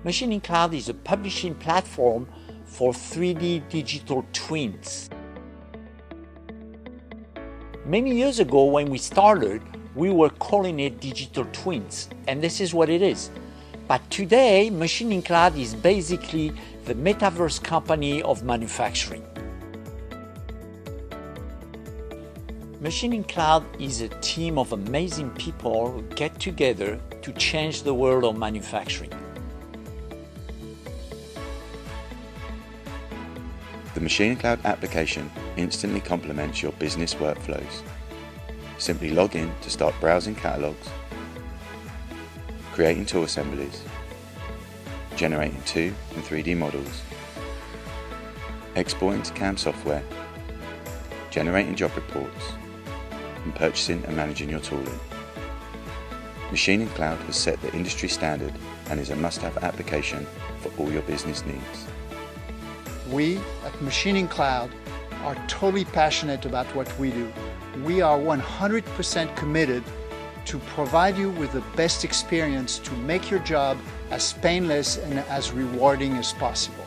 MachiningCloud is a publishing platform for 3D digital twins. Many years ago when we started, we were calling it digital twins, and this is what it is. But today, MachiningCloud is basically the metaverse company of manufacturing. MachiningCloud is a team of amazing people who get together to change the world of manufacturing. The MachiningCloud application instantly complements your business workflows. Simply log in to start browsing catalogs, creating tool assemblies, generating 2 and 3D models, exporting to CAM software, generating job reports, and purchasing and managing your tooling. MachiningCloud has set the industry standard and is a must-have application for all your business needs. We at MachiningCloud are totally passionate about what we do. We are 100% committed to provide you with the best experience to make your job as painless and as rewarding as possible.